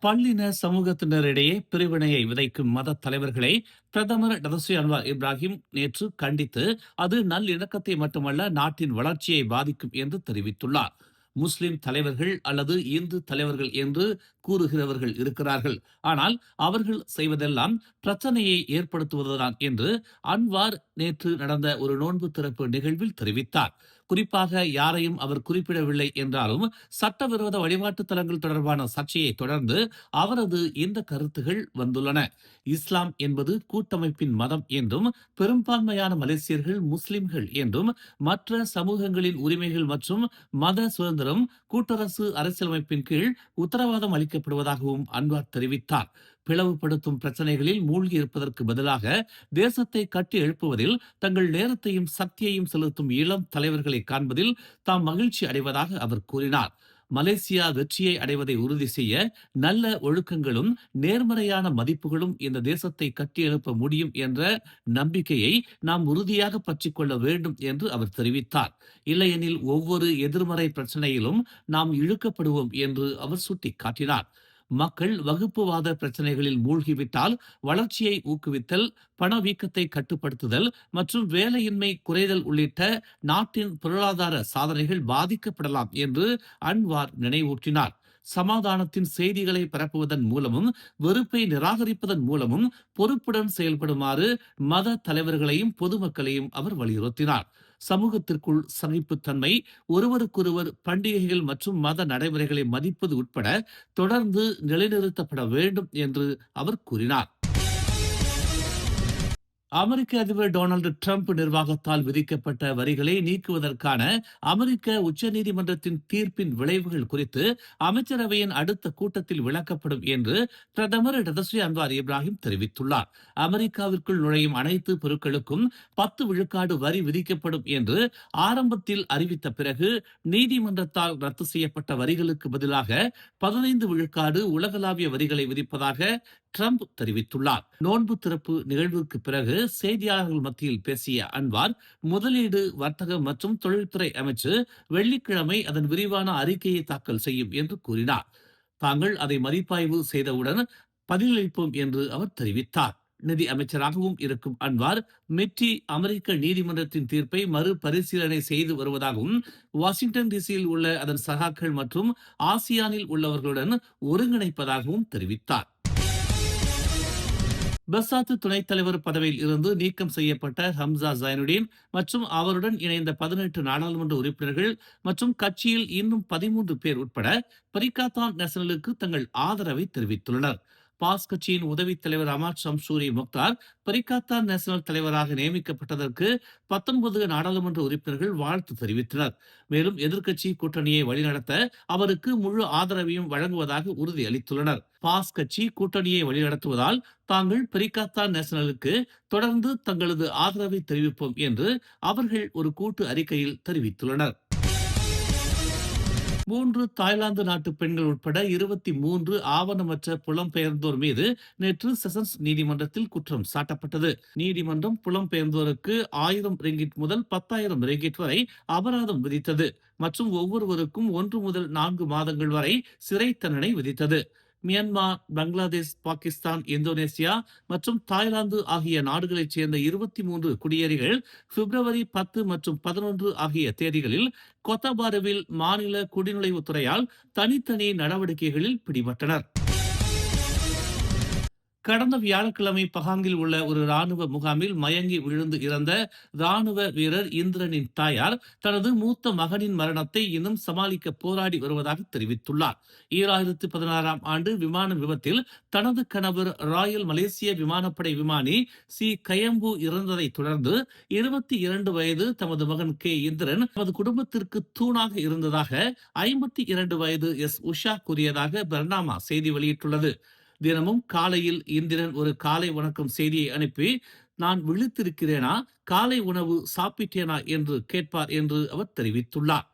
பல்லின சமூகத்தினரிடையே பிரிவினையை விதைக்கும் மத தலைவர்களை பிரதமர் டதஸ்ரீ அன்வார் இப்ராஹிம் நேற்று கண்டித்து, அது நல்லிணக்கத்தை மட்டுமல்ல நாட்டின் வளர்ச்சியை பாதிக்கும் என்று தெரிவித்துள்ளார். முஸ்லிம் தலைவர்கள் அல்லது இந்து தலைவர்கள் என்று கூறுகிறவர்கள் இருக்கிறார்கள். ஆனால் அவர்கள் செய்வதெல்லாம் பிரச்சனையை ஏற்படுத்துவதுதான் என்று அன்வார் நேற்று நடந்த ஒரு நோன்பு திறப்பு நிகழ்வில் தெரிவித்தார். குறிப்பாக யாரையும் அவர் குறிப்பிடவில்லை என்றாலும் சட்டவிரோத வழிபாட்டு தலங்கள் தொடர்பான சர்ச்சையை தொடர்ந்து அவரது இந்த கருத்துகள் வந்துள்ளன. இஸ்லாம் என்பது கூட்டமைப்பின் மதம் என்றும், பெரும்பான்மையான மலேசியர்கள் முஸ்லிம்கள் என்றும், மற்ற சமூகங்களின் உரிமைகள் மற்றும் மத சுதந்திரம் கூட்டரசு அரசியலமைப்பின் கீழ் உத்தரவாதம் அளிக்கப்படுவதாகவும் அன்வார் தெரிவித்தார். பிளவுபடுத்தும் பிரச்சனைகளில் மூழ்கி இருப்பதற்கு பதிலாக தேசத்தை கட்டி எழுப்புவதில் தங்கள் நேரத்தையும் சக்தியையும் செலுத்தும் இளம் தலைவர்களை காண்பதில் தாம் மகிழ்ச்சி அடைவதாக அவர் கூறினார். மலேசியா வெற்றியை அடைவதை உறுதி செய்ய நல்ல ஒழுக்கங்களும் நேர்மறையான மதிப்புகளும் இந்த தேசத்தை கட்டியெழுப்ப முடியும் என்ற நம்பிக்கையை நாம் உறுதியாக பற்றிக் கொள்ள வேண்டும் என்று அவர் தெரிவித்தார். இல்லையெனில் ஒவ்வொரு எதிர்மறை பிரச்சனையிலும் நாம் இழுக்கப்படுவோம் என்று அவர் சுட்டிக்காட்டினார். மக்கள் வகுப்புவாத பிரச்சனைகளில் மூழ்கிவிட்டால் வளர்ச்சியை ஊக்குவித்தல், பணவீக்கத்தை கட்டுப்படுத்துதல் மற்றும் வேலையின்மை குறைதல் உள்ளிட்ட நாட்டின் பொருளாதார சாதனைகள் பாதிக்கப்படலாம் என்று அன்வார் நினைவூட்டினார். சமாதானத்தின் செய்திகளை பரப்புவதன் மூலமும் வெறுப்பை நிராகரிப்பதன் மூலமும் பொறுப்புடன் செயல்படுமாறு மத தலைவர்களையும் பொதுமக்களையும் அவர் வலியுறுத்தினார். சமூகத்திற்குள் சகிப்புத்தன்மை, ஒருவருக்கொருவர் பண்டிகைகள் மற்றும் மத நடைமுறைகளை மதிப்பது உட்பட தொடர்ந்து நிலைநிறுத்தப்பட வேண்டும் என்று அவர் கூறினார். அமெரிக்க அதிபர் டொனால்டு டிரம்ப் நிர்வாகத்தால் விதிக்கப்பட்ட வரிகளை நீக்குவதற்கான அமெரிக்க உச்சநீதிமன்றத்தின் தீர்ப்பின் விளைவுகள் குறித்து அமைச்சரவையின் அடுத்த கூட்டத்தில் விளக்கப்படும் என்று பிரதமர் டதஸ்ரீ அன்வார் இப்ராஹிம் தெரிவித்துள்ளார். அமெரிக்காவிற்குள் நுழையும் அனைத்து பொருட்களுக்கும் 10 விழுக்காடு வரி விதிக்கப்படும் என்று ஆரம்பத்தில் அறிவித்த பிறகு நீதிமன்றத்தால் ரத்து செய்யப்பட்ட வரிகளுக்கு பதிலாக 15 விழுக்காடு உலகளாவிய வரிகளை விதிப்பதாக ட்ரம்ப் தெரிவித்துள்ளார். நோன்பு திறப்பு நிகழ்வுக்கு பிறகு செய்தியாளர்கள் மத்தியில் பேசிய அன்வார், முதலீடு, வர்த்தகம் மற்றும் தொழில்துறை அமைச்சு வெள்ளிக்கிழமை அதன் விரிவான அறிக்கையை தாக்கல் செய்யும் என்று கூறினார். தாங்கள் அதை மதிப்பாய்வு செய்தவுடன் பதிலளிப்போம் என்று அவர் தெரிவித்தார். நிதி அமைச்சராகவும் இருக்கும் அன்வார், மெட்டி அமெரிக்க நீதிமன்றத்தின் தீர்ப்பை மறுபரிசீலனை செய்து வருவதாகவும், வாஷிங்டன் டிசியில் உள்ள அதன் சகாக்கள் மற்றும் ஆசியானில் உள்ளவர்களுடன் ஒருங்கிணைப்பதாகவும் தெரிவித்தார். பெசாத்து துணைத் தலைவர் பதவியில் இருந்து நீக்கம் செய்யப்பட்ட ஹம்சா ஜைனுடீன் மற்றும் அவருடன் இணைந்த 18 நாடாளுமன்ற உறுப்பினர்கள் மற்றும் கட்சியில் இன்னும் 13 பேர் உட்பட பரிகாத்தான் நேஷனலுக்கு தங்கள் ஆதரவை தெரிவித்துள்ளனர். பாஸ் கட்சியின் உதவித் தலைவர் அமாட் ஷம்சூரி முக்தார் பரிகாத்தான் நேஷனல் தலைவராக நியமிக்கப்பட்டதற்கு 19 நாடாளுமன்ற உறுப்பினர்கள் வாழ்த்து தெரிவித்தனர். மேலும் எதிர்க்கட்சி கூட்டணியை வழிநடத்த அவருக்கு முழு ஆதரவையும் வழங்குவதாக உறுதியளித்துள்ளனர். பாஸ் கட்சி கூட்டணியை வழிநடத்துவதால் தாங்கள் பரிகாத்தான் நேஷனலுக்கு தொடர்ந்து தங்களது ஆதரவை தெரிவிப்போம் என்று அவர்கள் ஒரு கூட்டு அறிக்கையில் தெரிவித்துள்ளனர். 3 தாய்லாந்து நாட்டு பெண்கள் உட்பட 23 ஆவணமற்ற புலம்பெயர்ந்தோர் மீது நேற்று செஷன்ஸ் நீதிமன்றத்தில் குற்றம் சாட்டப்பட்டது. நீதிமன்றம் புலம்பெயர்ந்தோருக்கு 1000 ரிங்கிட் முதல் 10,000 ரிங்கிட் வரை அபராதம் விதித்தது மற்றும் ஒவ்வொருவருக்கும் 1 முதல் 4 மாதங்கள் வரை சிறை தண்டனை விதித்தது. மியான்மர், பங்களாதேஷ், பாகிஸ்தான், இந்தோனேசியா மற்றும் தாய்லாந்து ஆகிய நாடுகளைச் சேர்ந்த 23 குடியேறிகள் பிப்ரவரி 10 மற்றும் 11 ஆகிய தேதிகளில் கொத்தபாருவில் மாநில குடிநுழைவுத்துறையால் தனித்தனி நடவடிக்கைகளில் பிடிபட்டனர். கடந்த வியாழக்கிழமை பகாங்கில் உள்ள ஒரு ராணுவ முகாமில் மயங்கி விழுந்து இறந்த ராணுவ வீரர் இந்திரனின் தாயார் தனது மூத்த மகனின் மரணத்தை இன்னும் சமாளிக்க போராடி வருவதாக தெரிவித்துள்ளார். 2016ஆம் ஆண்டு விமான விபத்தில் தனது கணவர் ராயல் மலேசிய விமானப்படை விமானி சி கயம்பு இறந்ததை தொடர்ந்து 22 வயது தமது மகன் கே இந்திரன் தமது குடும்பத்திற்கு தூணாக இருந்ததாக 52 வயது எஸ் உஷா கூறியதாக பர்னாமா செய்தி வெளியிட்டுள்ளது. தினமும் காலையில் இந்திரன் ஒரு காலை வணக்கம் செய்தியை அனுப்பி, நான் விழித்திருக்கிறேனா, காலை உணவு சாப்பிட்டேனா என்று கேட்பார் என்று அவர் தெரிவித்துள்ளார்.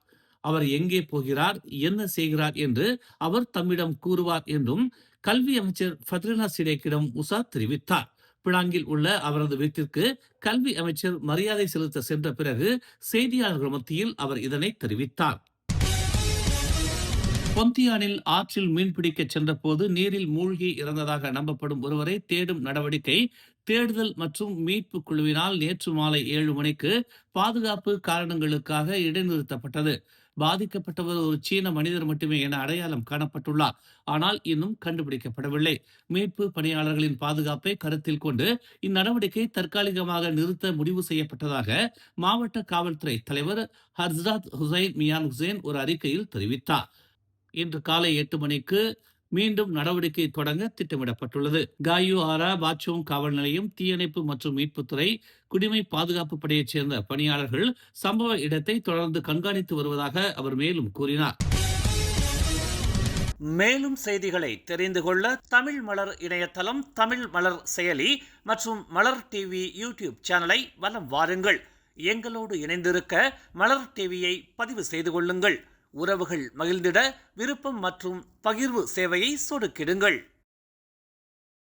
அவர் எங்கே போகிறார், என்ன செய்கிறார் என்று அவர் தம்மிடம் கூறுவார் என்றும் கல்வி அமைச்சர் ஃபத்ரினா சிடேக்கிடம் உஷா தெரிவித்தார். பினாங்கில் உள்ள அவரது வீட்டிற்கு கல்வி அமைச்சர் மரியாதை செலுத்த சென்ற பிறகு செய்தியாளர்கள் மத்தியில் அவர் இதனை தெரிவித்தார். பொந்தியானில் ஆற்றில் மீன்பிடிக்க சென்றபோது நீரில் மூழ்கி இறந்ததாக நம்பப்படும் ஒருவரை தேடும் நடவடிக்கை தேடுதல் மற்றும் மீட்பு குழுவினால் நேற்று மாலை 7 மணிக்கு பாதுகாப்பு காரணங்களுக்காக இடைநிறுத்தப்பட்டது. பாதிக்கப்பட்டவர் ஒரு சீன மனிதர் மட்டுமே என அடையாளம் காணப்பட்டுள்ளார். ஆனால் இன்னும் கண்டுபிடிக்கப்படவில்லை. மீட்பு பணியாளர்களின் பாதுகாப்பை கருத்தில் கொண்டு இந்நடவடிக்கை தற்காலிகமாக நிறுத்த முடிவு செய்யப்பட்டதாக மாவட்ட காவல்துறை தலைவர் ஹர்ஜாத் ஹுசைன் மியான் ஹுசேன் ஒரு அறிக்கையில் தெரிவித்தார். இன்று காலை 8 மணிக்கு மீண்டும் நடவடிக்கை தொடங்க திட்டமிடப்பட்டுள்ளது. காயு ஆரா பாச்சோங் காவல் நிலையம், தீயணைப்பு மற்றும் மீட்புத்துறை, குடிமை பாதுகாப்பு படையைச் சேர்ந்த பணியாளர்கள் சம்பவ இடத்தை தொடர்ந்து கண்காணித்து வருவதாக அவர் மேலும் கூறினார். மேலும் செய்திகளை தெரிந்து கொள்ள தமிழ் மலர் இணையதளம், தமிழ் மலர் செயலி மற்றும் மலர் டிவி யூடியூப் சேனலை வலம் வாருங்கள். எங்களோடு இணைந்திருக்க மலர் டிவியை பதிவு செய்து கொள்ளுங்கள். உறவுகள் மகிழ்ந்திட விருப்பம் மற்றும் பகிர்வு சேவையை சொடுக்கிடுங்கள்.